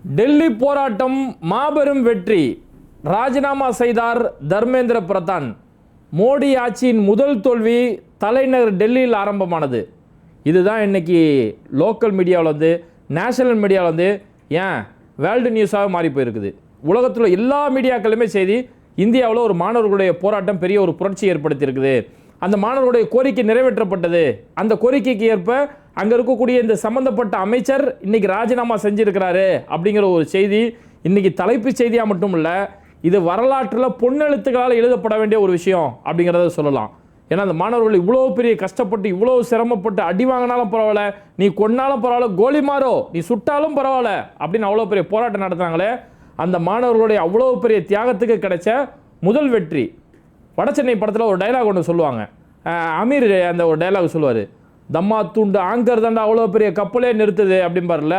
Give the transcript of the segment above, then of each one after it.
டெல்லி போராட்டம் மாபெரும் வெற்றி. ராஜினாமா செய்தார் தர்மேந்திர பிரதான். மோடி ஆட்சியின் முதல் தோல்வி தலைநகர் டெல்லியில் ஆரம்பமானது. இதுதான் இன்னைக்கு லோக்கல் மீடியாவில் நேஷனல் மீடியாவில் ஏன் வேர்ல்டு நியூஸாக மாறி போயிருக்குது. உலகத்தில் எல்லா மீடியாக்களுமே செய்தி இந்தியாவில் ஒரு மாணவர்களுடைய போராட்டம் பெரிய ஒரு புரட்சி ஏற்படுத்தியிருக்குது. அந்த மாணவர்களுடைய கோரிக்கை நிறைவேற்றப்பட்டது. அந்த கோரிக்கைக்கு ஏற்ப அங்கே இருக்கக்கூடிய இந்த சம்பந்தப்பட்ட அமைச்சர் இன்னைக்கு ராஜினாமா செஞ்சிருக்கிறாரு அப்படிங்கிற ஒரு செய்தி இன்னைக்கு தலைப்பு செய்தியாக மட்டும் இல்லை, இது வரலாற்றில் பொன்னெழுத்துக்களால் எழுதப்பட வேண்டிய ஒரு விஷயம் அப்படிங்கிறத சொல்லலாம். ஏன்னா அந்த மாணவர்கள் இவ்வளோ பெரிய கஷ்டப்பட்டு இவ்வளோ சிரமப்பட்டு அடி வாங்கினாலும் பரவாயில்ல, நீ கொன்னாலும் பரவாயில்ல, கோலி மாறோ நீ சுட்டாலும் பரவாயில்ல அப்படின்னு அவ்வளோ பெரிய போராட்டம் நடத்துனாங்களே, அந்த மாணவர்களுடைய அவ்வளோ பெரிய தியாகத்துக்கு கிடைச்ச முதல் வெற்றி. வடசென்னை படத்தில் ஒரு டைலாக் ஒன்று சொல்லுவாங்க, அமீர் அந்த ஒரு டைலாக் சொல்லுவார், தம்மா தூண்டு ஆங்கர் தாண்டா அவ்வளோ பெரிய கப்பலே நிறுத்துது அப்படிம்பார்ல.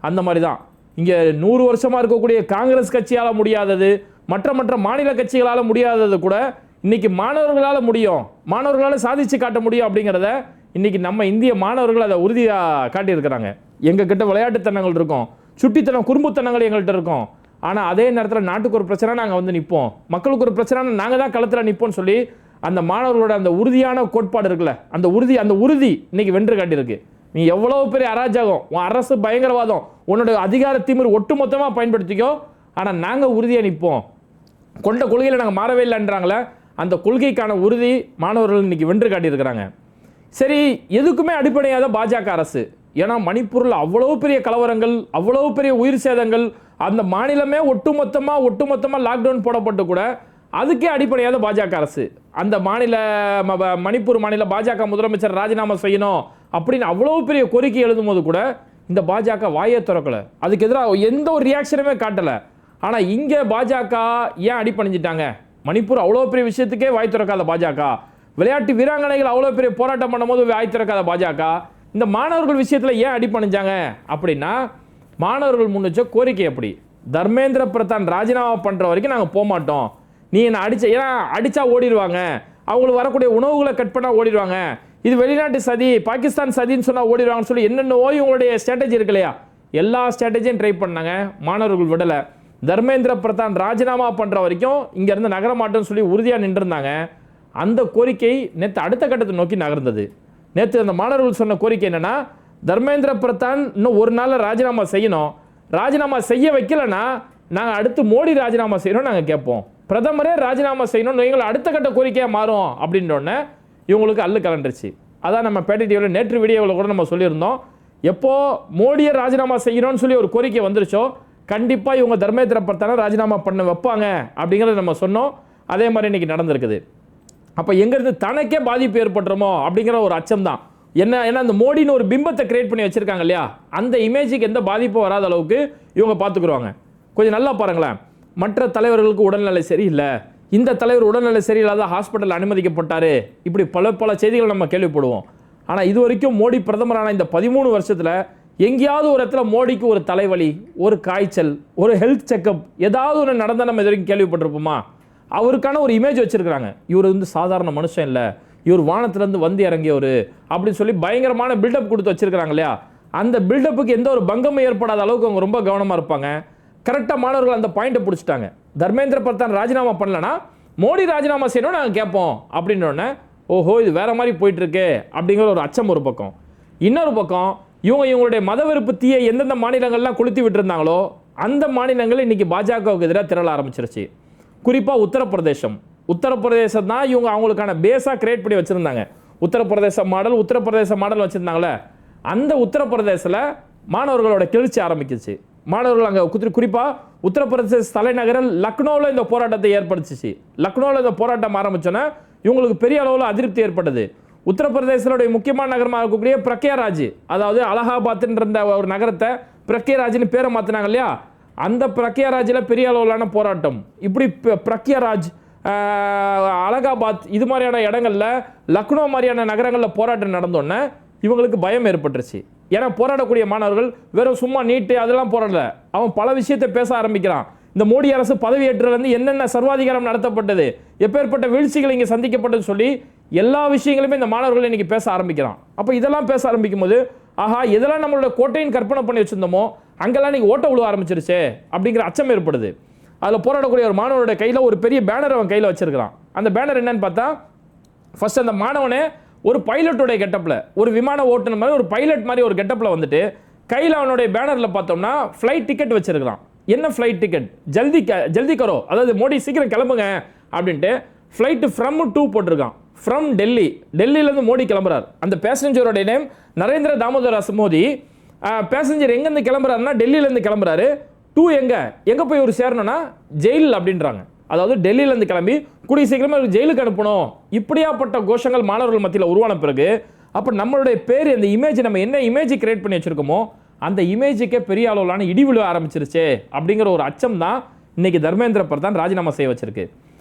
அந்த மாதிரி தான் இங்கே 100 வருஷமாக இருக்கக்கூடிய காங்கிரஸ் கட்சியால் முடியாதது, மற்ற மாநில கட்சிகளால் முடியாதது கூட இன்னைக்கு மாணவர்களால் முடியும், மாணவர்களால் சாதிச்சு காட்ட முடியும் அப்படிங்கிறத இன்னைக்கு நம்ம இந்திய மாணவர்கள் அதை உறுதியாக காட்டியிருக்கிறாங்க. எங்ககிட்ட விளையாட்டுத்தனங்கள் இருக்கும், சுட்டித்தனம் குறும்புத்தனங்கள் எங்கள்கிட்ட இருக்கும். ஆனால் அதே நேரத்தில் நாட்டுக்கு ஒரு பிரச்சனை நாங்கள் நிற்போம், மக்களுக்கு ஒரு பிரச்சனை நாங்கள் தான் களத்தில் நிற்போம்னு சொல்லி அந்த மாணவர்களோட அந்த உறுதியான கோட்பாடு இருக்குல்ல, அந்த உறுதி இன்னைக்கு வென்று காட்டியிருக்கு. நீ எவ்வளோ பெரிய அராஜகம், உன் அரசு பயங்கரவாதம், உன்னோட அதிகார திமிர் ஒட்டுமொத்தமாக பயன்படுத்திக்கோ, ஆனால் நாங்கள் உறுதியாக நிற்போம், கொண்ட கொள்கையில் நாங்கள் மாறவே இல்லைன்றாங்களே, அந்த கொள்கைக்கான உறுதி மாணவர்கள் இன்னைக்கு வென்று காட்டியிருக்கிறாங்க. சரி, எதுக்குமே அடிப்படையாத பாஜக அரசு. ஏன்னா மணிப்பூரில் அவ்வளோ பெரிய கலவரங்கள், அவ்வளோ பெரிய உயிர் சேதங்கள், அந்த மாநிலமே ஒட்டுமொத்தமாக லாக்டவுன் போடப்பட்டு கூட அதுக்கே அடிப்படையாத பாஜக அரசு. அந்த மணிப்பூர் மாநில பாஜக முதலமைச்சர் ராஜினாமா செய்யணும் அப்படின்னு அவ்வளோ பெரிய கோரிக்கை எழுதும் போது கூட இந்த பாஜக வாயே திறக்கலை, அதுக்கு எதிராக எந்த ஒரு ரியாக்ஷனுமே காட்டலை. ஆனால் இங்கே பாஜக ஏன் அடிப்பணிஞ்சிட்டாங்க? மணிப்பூர் அவ்வளோ பெரிய விஷயத்துக்கே வாய் திறக்காத பாஜக, விளையாட்டு வீராங்கனைகள் அவ்வளோ பெரிய போராட்டம் பண்ணும்போது வாய் திறக்காத பாஜக, இந்த மாணவர்கள் விஷயத்தில் ஏன் அடிப்பணிஞ்சாங்க அப்படின்னா, மாணவர்கள் முன்னிச்ச கோரிக்கை எப்படி, தர்மேந்திர பிரதான் ராஜினாமா பண்ணுற வரைக்கும் நாங்கள் போக மாட்டோம், நீ என்ன ஏன்னா அடித்தா ஓடிடுவாங்க, அவங்களுக்கு வரக்கூடிய உணவுகளை கட் பண்ணால் ஓடிடுவாங்க, இது வெளிநாட்டு சதி பாகிஸ்தான் சதின்னு சொன்னால் ஓடிடுவாங்கன்னு சொல்லி என்னென்ன இவங்களுடைய ஸ்ட்ராட்டஜி இருக்கு இல்லையா, எல்லா ஸ்ட்ராட்டஜியும் ட்ரை பண்ணாங்க. மாணவர்கள் விடலை. தர்மேந்திர பிரதான் ராஜினாமா பண்ணுற வரைக்கும் இங்கேருந்து நகர மாட்டோன்னு சொல்லி உறுதியாக நின்றுருந்தாங்க. அந்த கோரிக்கை நேற்று அடுத்த கட்டத்தை நோக்கி நகர்ந்தது. நேற்று அந்த மாணவர்கள் சொன்ன கோரிக்கை என்னென்னா, தர்மேந்திர பிரதான் இன்னும் ஒரு நாளில் ராஜினாமா செய்யணும், ராஜினாமா செய்ய வைக்கலைன்னா நாங்கள் அடுத்து மோடி ராஜினாமா செய்யணும்னு நாங்கள் கேட்போம், பிரதமரே ராஜினாமா செய்யணும்னு எங்களை அடுத்த கட்ட கோரிக்கையாக மாறும் அப்படின்றோடனே இவங்களுக்கு அல்லு கலண்டுருச்சு. அதான் நம்ம பேட்டி டிவியில் நேற்று வீடியோவில் கூட நம்ம சொல்லியிருந்தோம், எப்போ மோடியை ராஜினாமா செய்யணும்னு சொல்லி ஒரு கோரிக்கை வந்துருச்சோ கண்டிப்பாக இவங்க தர்மேந்திர பிரதானை ராஜினாமா பண்ண வைப்பாங்க அப்படிங்கிறத நம்ம சொன்னோம். அதே மாதிரி இன்னைக்கு நடந்திருக்குது. அப்போ எங்கிறது தனக்கே பாதிப்பு ஏற்பட்டுருமோ அப்படிங்கிற ஒரு அச்சம் தான். ஏன்னா அந்த மோடின்னு ஒரு பிம்பத்தை கிரியேட் பண்ணி வச்சிருக்காங்க இல்லையா, அந்த இமேஜுக்கு எந்த பாதிப்பும் வராத அளவுக்கு இவங்க பார்த்துக்குருவாங்க. கொஞ்சம் நல்லா பாருங்களேன், மற்ற தலைவர்களுக்கு உடல்நிலை சரியில்லை, இந்த தலைவர் உடல்நிலை சரியில்லாத ஹாஸ்பிட்டல் அனுமதிக்கப்பட்டார், இப்படி பல செய்திகள் நம்ம கேள்விப்படுவோம். ஆனால் இது வரைக்கும் மோடி பிரதமரான இந்த 13 வருஷத்தில் எங்கேயாவது ஒரு இடத்துல மோடிக்கு ஒரு தலைவலி, ஒரு காய்ச்சல், ஒரு ஹெல்த் செக்கப் ஏதாவது ஒன்று நடந்தால் நம்ம இது வரைக்கும் கேள்விப்பட்டிருப்போமா? அவருக்கான ஒரு இமேஜ் வச்சுருக்கிறாங்க, இவர் சாதாரண மனுஷன் இல்லை, இவர் வானத்திலேருந்து இறங்கியவர் அப்படின்னு சொல்லி பயங்கரமான பில்டப் கொடுத்து வச்சிருக்கிறாங்க இல்லையா. அந்த பில்டப்புக்கு எந்த ஒரு பங்கமும் ஏற்படாத அளவுக்கு அவங்க ரொம்ப கவனமாக இருப்பாங்க. கரெக்டாக மாணவர்கள் அந்த பாயிண்ட்டை பிடிச்சிட்டாங்க. தர்மேந்திர பிரதான் ராஜினாமா பண்ணலன்னா மோடி ராஜினாமா செய்யணும்னு நாங்கள் கேட்போம் அப்படின்னோடனே, ஓஹோ இது வேற மாதிரி போயிட்டுருக்கு அப்படிங்கிற ஒரு அச்சம் ஒரு பக்கம். இன்னொரு பக்கம் இவங்களுடைய மத வெறுப்பு தீயை எந்தெந்த மாநிலங்கள்லாம் கொளுத்தி விட்டுருந்தாங்களோ அந்த மாநிலங்கள் இன்னைக்கு பாஜகவுக்கு எதிராக திரள ஆரம்பிச்சிருச்சு. குறிப்பாக உத்தரப்பிரதேசம் தான் இவங்க அவங்களுக்கான பேஸாக கிரியேட் பண்ணி வச்சுருந்தாங்க. உத்தரப்பிரதேச மாடல் வச்சுருந்தாங்களே, அந்த உத்தரப்பிரதேசில் மாணவர்களோட கிளர்ச்சி ஆரம்பிச்சிச்சு. மாணவர்கள் அங்கே குறிப்பாக உத்தரப்பிரதேச தலைநகரில் லக்னோவில் இந்த போராட்டத்தை ஏற்படுத்திச்சு. லக்னோவில் இந்த போராட்டம் ஆரம்பிச்சோன்னா இவங்களுக்கு பெரிய அளவில் அதிருப்தி ஏற்பட்டது. உத்தரப்பிரதேசனுடைய முக்கியமான நகரமாக இருக்கக்கூடிய பிரக்யாராஜ், அதாவது அலகாபாத்ன்ற ஒரு நகரத்தை பிரக்யாராஜ்னு பேரை மாற்றினாங்க இல்லையா, அந்த பிரக்யாராஜில் பெரிய அளவிலான போராட்டம். இப்படி பிரக்யாராஜ், அலகாபாத் இது மாதிரியான இடங்களில், லக்னோ மாதிரியான நகரங்களில் போராட்டம் நடந்தோன்னே இவங்களுக்கு பயம் ஏற்பட்டுருச்சு. ஏன்னா போராடக்கூடிய மாணவர்கள் வெறும் சும்மா நீட்டு அதெல்லாம் போராடல, அவன் பல விஷயத்தை பேச ஆரம்பிக்கிறான். இந்த மோடி அரசு பதவியேற்றிலிருந்து என்னென்ன சர்வாதிகாரம் நடத்தப்பட்டது, எப்பேற்பட்ட வீழ்ச்சிகள் இங்கே சந்திக்கப்பட்டது சொல்லி எல்லா விஷயங்களுமே இந்த மாணவர்கள் இன்னைக்கு பேச ஆரம்பிக்கிறான். அப்போ இதெல்லாம் பேச ஆரம்பிக்கும் போது, ஆஹா இதெல்லாம் நம்மளோட கோட்டையின் கற்பனை பண்ணி வச்சிருந்தோமோ அங்கெல்லாம் நீங்கள் ஓட்ட விழுவ ஆரம்பிச்சிருச்சே அப்படிங்கிற அச்சம் ஏற்படுது. அதில் போராடக்கூடிய ஒரு மாணவனுடைய கையில் ஒரு பெரிய பேனர் அவன் கையில் வச்சிருக்கிறான். அந்த பேனர் என்னன்னு பார்த்தா, ஃபர்ஸ்ட் அந்த மாணவனே ஒரு பைலட்டுடைய கெட்டப்பில், ஒரு விமான ஓட்டுநர் மாதிரி ஒரு பைலட் மாதிரி ஒரு கெட்டப்பில் வந்துட்டு கையில் அவனுடைய பேனரில் பார்த்தோம்னா ஃப்ளைட் டிக்கெட் வச்சிருக்கிறான். என்ன ஃப்ளைட் டிக்கெட்? ஜல்தி கரோ, அதாவது மோடி சீக்கிரம் கிளம்புங்க அப்படின்ட்டு ஃப்ளைட்டு ஃப்ரம் டு போட்டிருக்கான். ஃப்ரம் டெல்லி, டெல்லியிலேருந்து மோடி கிளம்புறார். அந்த பேசஞ்சரோடைய நேம் நரேந்திர தாமோதர் மோடி. பேசஞ்சர் எங்கேருந்து கிளம்புறாருன்னா டெல்லியிலேருந்து கிளம்புறாரு. டூ எங்கே போய் ஒரு சேரணும்னா ஜெயில் அப்படின்றாங்க. அதாவது டெல்லியிலேருந்து கிளம்பி கூடிய சீக்கிரமாக ஜெயிலுக்கு அனுப்பணும். இப்படியாப்பட்ட கோஷங்கள் மாணவர்கள் மத்தியில் உருவான பிறகு அப்போ நம்மளுடைய பேர், இந்த இமேஜ், நம்ம என்ன இமேஜ் கிரியேட் பண்ணி வச்சிருக்கோமோ அந்த இமேஜுக்கே பெரிய அளவிலான இடி விழ ஆரம்பிச்சிருச்சு அப்படிங்கிற ஒரு அச்சம் தான் இன்னைக்கு தர்மேந்திர பிரதான் ராஜினாமா செய்ய வச்சிருக்கு.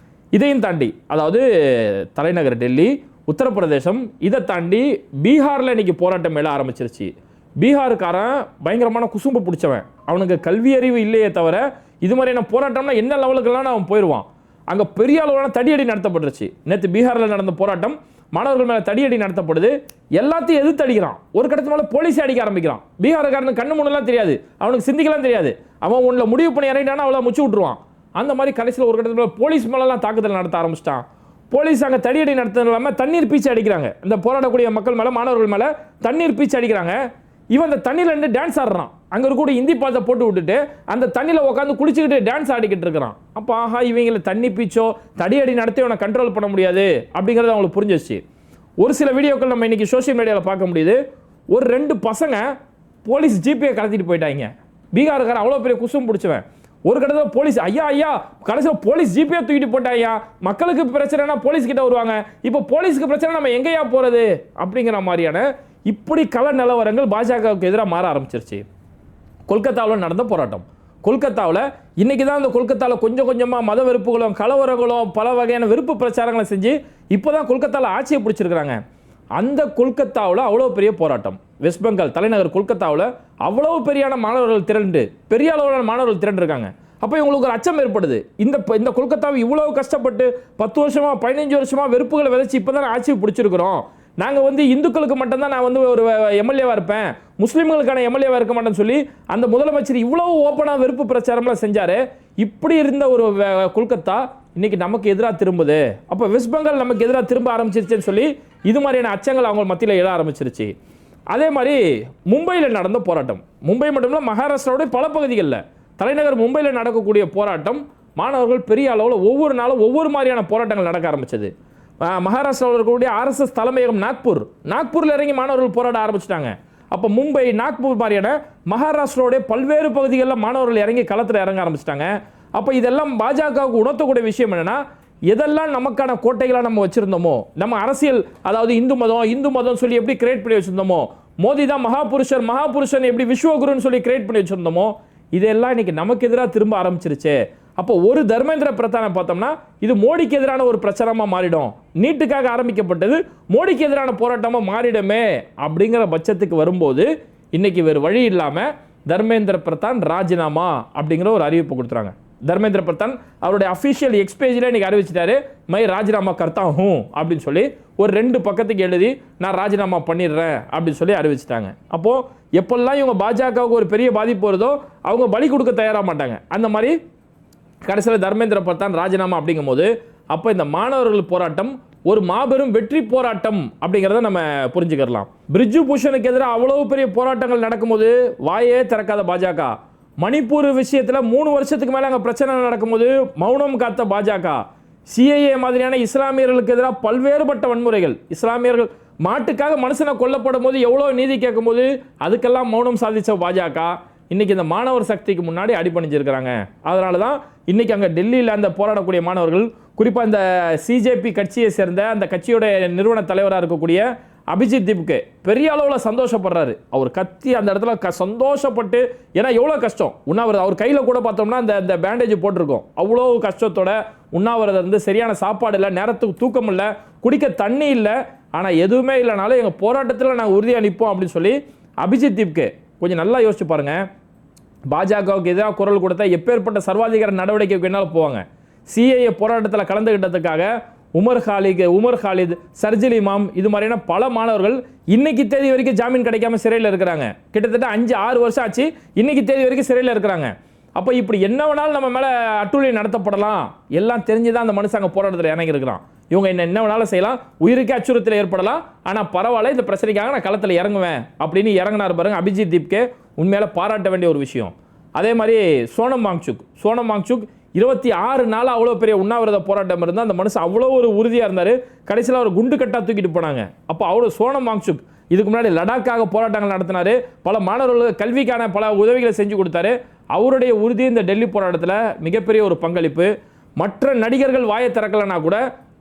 இதையும் தாண்டி, அதாவது தலைநகர் டெல்லி, உத்தரப்பிரதேசம், இதை தாண்டி பீகாரில் இன்னைக்கு போராட்டம் மேலே ஆரம்பிச்சிருச்சு. பீகாருக்காரன் பயங்கரமான குசும்பு பிடிச்சவன். அவனுக்கு கல்வி அறிவு இல்லையே தவிர இது மாதிரியான போராட்டம்னா என்ன லெவலுக்கெல்லாம் அவன் போயிடுவான். அங்கே பெரிய அளவிலான தடியடி நடத்தப்பட்டுருச்சு. நேற்று பீகாரில் நடந்த போராட்டம், மாணவர்கள் மேலே தடியடி நடத்தப்படுது. எல்லாத்தையும் எதிர்த்து அடிக்கிறான். ஒரு கட்டத்து மேலே போலீஸே அடிக்க ஆரம்பிக்கிறான். பீகாருக்காரனுக்கு கண்ணு முன்னெல்லாம் தெரியாது, அவனுக்கு சிந்திக்கலாம் தெரியாது. அவன் உன்னில் முடிவு பண்ணி இறங்கிட்டானா அவ்வளோ முச்சு விட்டுருவான். அந்த மாதிரி கடைசியில் ஒரு கட்டத்தில் போலீஸ் மேலெல்லாம் தாக்குதல் நடத்த ஆரம்பிச்சிட்டான். போலீஸ் அங்கே தடியடி நடத்துறது இல்லாமல் தண்ணீர் பீச்சு அடிக்கிறாங்க. இந்த போராடக்கூடிய மக்கள் மேலே, மாணவர்கள் மேலே தண்ணீர் பீச்சு அடிக்கிறாங்க. இவன் அந்த தண்ணியில் இருந்து டான்ஸ் ஆடுறான். அங்கே இருக்கக்கூடிய இந்தி பாட்டை போட்டு விட்டுட்டு அந்த தண்ணியில் உட்காந்து குளிச்சுக்கிட்டு டான்ஸ் ஆடிக்கிட்டு இருக்கிறான். அப்போ ஆஹா, இவங்களை தண்ணி பீச்சோ தடியடி நடத்தி அவனை கண்ட்ரோல் பண்ண முடியாது அப்படிங்கிறது அவங்களுக்கு புரிஞ்சிச்சு. ஒரு சில வீடியோக்கள் நம்ம இன்னைக்கு சோஷியல் மீடியாவில் பார்க்க முடியுது. ஒரு 2 பசங்க போலீஸ் ஜிபியை கடத்திட்டு போயிட்டாங்க. பீகாருக்காரன் அவ்வளோ பெரிய குசும் பிடிச்சவன். ஒரு கட்டத்தில் போலீஸ் ஐயா கடைசியில் போலீஸ் ஜிபியை தூக்கிட்டு போட்டாயா, மக்களுக்கு பிரச்சனைனா போலீஸ் கிட்ட வருவாங்க, இப்போ போலீஸுக்கு பிரச்சனை நம்ம எங்கேயா போகிறது அப்படிங்கிற மாதிரியான இப்படி கள நிலவரங்கள் பாஜகவுக்கு எதிராக மாற ஆரம்பிச்சிருச்சு. கொல்கத்தாவில் நடந்த போராட்டம், கொல்கத்தாவில் இன்னைக்கு தான் அந்த கொல்கத்தாவில் கொஞ்சம் கொஞ்சமாக மத வெறுப்புகளும் கலவரங்களும் பல வகையான வெறுப்பு பிரச்சாரங்களை செஞ்சு இப்போ தான் கொல்கத்தாவில் ஆட்சியை பிடிச்சிருக்கிறாங்க. அந்த கொல்கத்தாவில் அவ்வளோ பெரிய போராட்டம். வெஸ்ட் பெங்கால் தலைநகர் கொல்கத்தாவில் அவ்வளோ பெரியான மாணவர்கள் திரண்டு, பெரிய அளவிலான மாணவர்கள் திரண்டிருக்காங்க. அப்போ இவங்களுக்கு ஒரு அச்சம் ஏற்படுது. இந்த கொல்கத்தாவை இவ்வளோ கஷ்டப்பட்டு 10 வருஷமா 15 வருஷமா வெறுப்புகளை விதைச்சு இப்போ தான் ஆட்சியை பிடிச்சிருக்கிறோம். நாங்கள் இந்துக்களுக்கு மட்டும்தான் நான் ஒரு எம்எல்ஏவாக இருப்பேன், முஸ்லீம்களுக்கான எம்எல்ஏவாக இருக்க மாட்டேன்னு சொல்லி அந்த முதலமைச்சர் இவ்வளோ ஓப்பனாக வெறுப்பு பிரச்சாரம்லாம் செஞ்சார். இப்படி இருந்த ஒரு கொல்கத்தா இன்னைக்கு நமக்கு எதிராக திரும்புது. அப்போ வெஸ்ட் பெங்கால் நமக்கு எதிராக திரும்ப ஆரம்பிச்சிருச்சுன்னு சொல்லி இது மாதிரியான அச்சங்கள் அவங்க மத்தியில் எழ ஆரம்பிச்சிருச்சு. அதே மாதிரி மும்பையில் நடந்த போராட்டம், மும்பை மட்டும் இல்லை மகாராஷ்டிராவுடைய பல பகுதிகளில், தலைநகர் மும்பையில் நடக்கக்கூடிய போராட்டம், மாணவர்கள் பெரிய அளவில் ஒவ்வொரு நாளும் ஒவ்வொரு மாதிரியான போராட்டங்கள் நடக்க ஆரம்பிச்சது. மகாராஷ்டிராவில் இருக்கக்கூடிய RSS தலைமையகம் நாக்பூரில் இறங்கி மாணவர்கள் போராட ஆரம்பிச்சிட்டாங்க. அப்போ மும்பை, நாக்பூர் மாதிரியான மகாராஷ்டிராவுடைய பல்வேறு பகுதிகளில் மாணவர்கள் இறங்கி களத்தில் இறங்க ஆரம்பிச்சிட்டாங்க. அப்போ இதெல்லாம் பாஜகவுக்கு உணர்த்தக்கூடிய விஷயம் என்னன்னா, எதெல்லாம் நமக்கான கோட்டைகளாக நம்ம வச்சிருந்தோமோ, நம்ம அரசியல், அதாவது இந்து மதம் சொல்லி எப்படி கிரியேட் பண்ணி வச்சிருந்தோமோ, மோடி தான் மகாபுருஷன் எப்படி விஸ்வகுருன்னு சொல்லி கிரியேட் பண்ணி வச்சிருந்தோமோ, இதெல்லாம் இன்னைக்கு நமக்கு எதிராக திரும்ப ஆரம்பிச்சிருச்சு. அப்போ ஒரு தர்மேந்திர பிரதானை பார்த்தோம்னா இது மோடிக்கு எதிரான ஒரு பிரச்சாரமாக மாறிடும். நீட்டுக்காக ஆரம்பிக்கப்பட்டது மோடிக்கு எதிரான போராட்டமாக மாறிடுமே அப்படிங்கிற பட்சத்துக்கு வரும்போது இன்னைக்கு வேறு வழி இல்லாமல் தர்மேந்திர பிரதான் ராஜினாமா அப்படிங்கிற ஒரு அறிவிப்பு கொடுத்துறாங்க. தர்மேந்திர பிரதான் அவருடைய அஃபிஷியல் எக்ஸ் பேஜில் இன்னைக்கு அறிவிச்சிட்டாரு, மை ராஜினாமா கர்த்தா ஹூம் அப்படின்னு சொல்லி ஒரு 2 பக்கத்துக்கு எழுதி நான் ராஜினாமா பண்ணிடுறேன் அப்படின்னு சொல்லி அறிவிச்சிட்டாங்க. அப்போது எப்பெல்லாம் இவங்க பாஜகவுக்கு ஒரு பெரிய பாதிப்பு வருதோ அவங்க பலி கொடுக்க தயாராக மாட்டாங்க. அந்த மாதிரி கடைசியில் தர்மேந்திர பிரதான் ராஜினாமா அப்படிங்கும் போது அப்போ இந்த மாணவர்கள் போராட்டம் ஒரு மாபெரும் வெற்றி போராட்டம் அப்படிங்கிறத நம்ம புரிஞ்சுக்கலாம். பிரிஜு பூஷனுக்கு எதிராக அவ்வளவு பெரிய போராட்டங்கள் நடக்கும்போது வாயே திறக்காத பாஜக, மணிப்பூர் விஷயத்தில் 3 வருஷத்துக்கு மேலே அங்கே பிரச்சனை நடக்கும்போது மௌனம் காத்த பாஜக, சிஏஏ மாதிரியான இஸ்லாமியர்களுக்கு எதிராக பல்வேறுபட்ட வன்முறைகள், இஸ்லாமியர்கள் மாட்டுக்காக மனுஷனை கொல்லப்படும் போது எவ்வளோ நீதி கேட்கும் போது அதுக்கெல்லாம் மௌனம் சாதித்த பாஜக இன்னைக்கு இந்த மாணவர் சக்திக்கு முன்னாடி அடிபணிஞ்சிருக்கிறாங்க. அதனால தான் இன்னைக்கு அங்கே டெல்லியில் அந்த போராடக்கூடிய மாணவர்கள், குறிப்பாக இந்த சிஜேபி கட்சியை சேர்ந்த அந்த கட்சியோட நிறுவன தலைவராக இருக்கக்கூடிய அபிஜித் தீப்கே பெரிய அளவில் சந்தோஷப்படுறாரு. அவர் கத்தி அந்த இடத்துல சந்தோஷப்பட்டு, ஏன்னா எவ்வளோ கஷ்டம் உண்ணாவிரதம், அவர் கையில் கூட பார்த்தோம்னா அந்த பேண்டேஜ் போட்டிருக்கோம். அவ்வளோ கஷ்டத்தோட உண்ணாவிரதம் இருந்து சரியான சாப்பாடு இல்லை, நேரத்துக்கு தூக்கம் இல்லை, குடிக்க தண்ணி இல்லை, ஆனால் எதுவுமே இல்லைனாலும் எங்கள் போராட்டத்தில் நாங்கள் உறுதியாக நிற்போம் அப்படின்னு சொல்லி அபிஜித் தீப்கே கொஞ்சம் நல்லா யோசிச்சு பாருங்க. பாஜகவுக்கு எதிராக குரல் கொடுத்த எப்பேற்பட்ட சர்வாதிகார நடவடிக்கைக்கு என்னால் போவாங்க. சிஏஏ போராட்டத்தில் கலந்துகிட்டதுக்காக உமர் ஹாலித், சர்ஜில் இமாம், இது மாதிரியான பல மாணவர்கள் இன்னைக்கு தேதி வரைக்கும் ஜாமீன் கிடைக்காம சிறையில் இருக்கிறாங்க. கிட்டத்தட்ட 5-6 வருஷம் ஆச்சு, இன்னைக்கு தேதி வரைக்கும் சிறையில் இருக்கிறாங்க. அப்போ இப்படி என்ன வேணாலும் நம்ம மேலே அட்டூழியை நடத்தப்படலாம், எல்லாம் தெரிஞ்சுதான் அந்த மனுஷன் அங்கே போராட்டத்தில் இறங்கி இருக்கிறான். இவங்க என்ன வேணாலும் செய்யலாம், உயிருக்கு அச்சுறுத்தல் ஏற்படலாம், ஆனால் பரவாயில்ல, இந்த பிரச்சனைக்காக நான் களத்தில் இறங்குவேன் அப்படின்னு இறங்கினார் பாருங்க அபிஜித் தீப்கே. உண்மையில பாராட்ட வேண்டிய ஒரு விஷயம். அதே மாதிரி சோனம் வாங்சுக் 26 நாள் அவ்வளோ பெரிய உண்ணாவிரத போராட்டம் இருந்தால் அந்த மனுஷன் அவ்வளோ ஒரு உறுதியாக இருந்தார். கடைசியில் அவர் குண்டு கட்டா தூக்கிட்டு போனாங்க. அப்போ அவ்வளோ சோனம் வாங்சுக் இதுக்கு முன்னாடி லடாக்காக போராட்டங்கள் நடத்தினார், பல மாணவர்களுக்கு கல்விக்கான பல உதவிகளை செஞ்சு கொடுத்தாரு. அவருடைய உறுதி இந்த டெல்லி போராட்டத்தில் மிகப்பெரிய ஒரு பங்களிப்பு. மற்ற நடிகர்கள் வாயை திறக்கலைன்னா கூட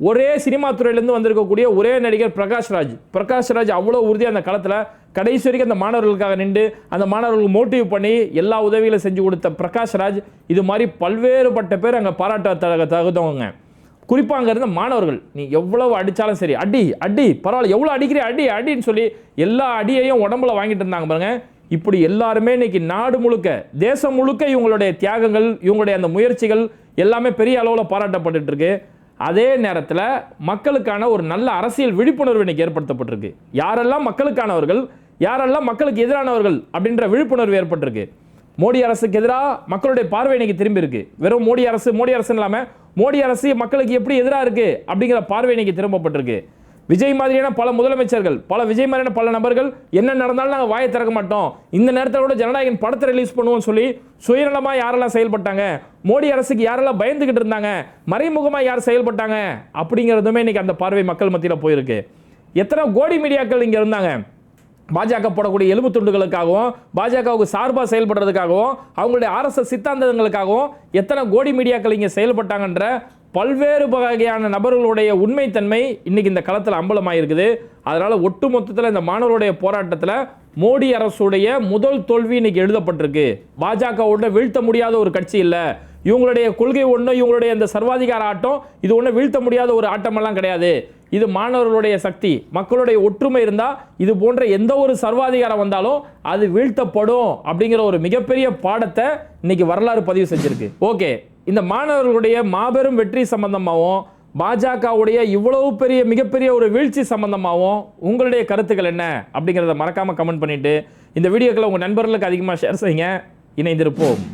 ஒரே சினிமா துறையிலேருந்து வந்திருக்கக்கூடிய ஒரே நடிகர் பிரகாஷ் ராஜ் அவ்வளோ உறுதியாக அந்த களத்தில் கடைசி வரைக்கும் அந்த மாணவர்களுக்காக நின்று அந்த மாணவர்களுக்கு மோட்டிவ் பண்ணி எல்லா உதவிகளும் செஞ்சு கொடுத்த பிரகாஷ் ராஜ், இது மாதிரி பல்வேறுபட்ட பேர் அங்கே பாராட்ட தகுந்தவங்க. குறிப்பாக அங்கே இருந்த மாணவர்கள், நீ எவ்வளவு அடித்தாலும் சரி, அடி பரவாயில்ல, எவ்வளோ அடிக்கிறே அடின்னு சொல்லி எல்லா அடியையும் உடம்புல வாங்கிட்டு இருந்தாங்க பாருங்க. இப்படி எல்லாருமே இன்னைக்கு நாடு முழுக்க, தேசம் முழுக்க இவங்களுடைய தியாகங்கள், இவங்களுடைய அந்த முயற்சிகள் எல்லாமே பெரிய அளவில் பாராட்டப்பட்டு இருக்கு. அதே நேரத்தில் மக்களுக்கான ஒரு நல்ல அரசியல் விழிப்புணர்வு இன்னைக்கு ஏற்படுத்தப்பட்டிருக்கு. யாரெல்லாம் மக்களுக்கானவர்கள், யாரெல்லாம் மக்களுக்கு எதிரானவர்கள் அப்படின்ற விழிப்புணர்வு ஏற்பட்டிருக்கு. மோடி அரசுக்கு எதிராக மக்களுடைய பார்வை இன்னைக்கு திரும்பி இருக்கு. வெறும் மோடி அரசு இல்லாமல் மோடி அரசு மக்களுக்கு எப்படி எதிராக இருக்கு அப்படிங்கிற பார்வை இன்னைக்கு திரும்பப்பட்டிருக்கு. விஜய் மாதிரியான பல முதலமைச்சர்கள், விஜய் மாதிரியான பல நபர்கள் என்ன நடந்தாலும் நாங்கள் வாயை திறக்க மாட்டோம், இந்த நேரத்தில் கூட ஜனநாயகன் படத்தை ரிலீஸ் பண்ணுவோம்னு சொல்லி சுயநலமாக யாரெல்லாம் செயல்பட்டாங்க, மோடி அரசுக்கு யாரெல்லாம் பயந்துகிட்டு இருந்தாங்க, மறைமுகமாக யார் செயல்பட்டாங்க அப்படிங்கிறதுமே இன்னைக்கு அந்த பார்வை மக்கள் மத்தியில் போயிருக்கு. எத்தனை கோடி மீடியாக்கள் இங்கே இருந்தாங்க, பாஜக போடக்கூடிய எலும்பு துண்டுகளுக்காகவும் பாஜகவுக்கு சார்பாக செயல்படுறதுக்காகவும் அவங்களுடைய RSS சித்தாந்தங்களுக்காகவும் எத்தனை கோடி மீடியாக்கள் இங்கே செயல்பட்டாங்கன்ற பல்வேறு வகையான நபர்களுடைய உண்மைத்தன்மை இன்னைக்கு இந்த களத்தில் அம்பலமாயிருக்குது. அதனால ஒட்டுமொத்தத்தில் இந்த மாணவருடைய போராட்டத்தில் மோடி அரசுடைய முதல் தோல்வி இன்னைக்கு எழுதப்பட்டிருக்கு. பாஜகவோட வீழ்த்த முடியாத ஒரு கட்சி இல்லை, இவங்களுடைய கொள்கை ஒன்று, இவங்களுடைய இந்த சர்வாதிகார ஆட்டம் இது ஒன்று வீழ்த்த முடியாத ஒரு ஆட்டமெல்லாம் கிடையாது. இது மாணவர்களுடைய சக்தி, மக்களுடைய ஒற்றுமை இருந்தால் இது போன்ற எந்த ஒரு சர்வாதிகாரம் வந்தாலும் அது வீழ்த்தப்படும் அப்படிங்கிற ஒரு மிகப்பெரிய பாடத்தை இன்னைக்கு வரலாறு பதிவு செஞ்சிருக்கு. ஓகே, இந்த மாணவர்களுடைய மாபெரும் வெற்றி சம்பந்தமாகவும் பாஜகவுடைய இவ்வளவு பெரிய மிகப்பெரிய ஒரு வீழ்ச்சி சம்பந்தமாகவும் உங்களுடைய கருத்துக்கள் என்ன அப்படிங்கிறத மறக்காம கமெண்ட் பண்ணிட்டு இந்த வீடியோக்களை உங்க நண்பர்களுக்கு அதிகமாக ஷேர் செய்யுங்க. இணைந்திருப்போம்.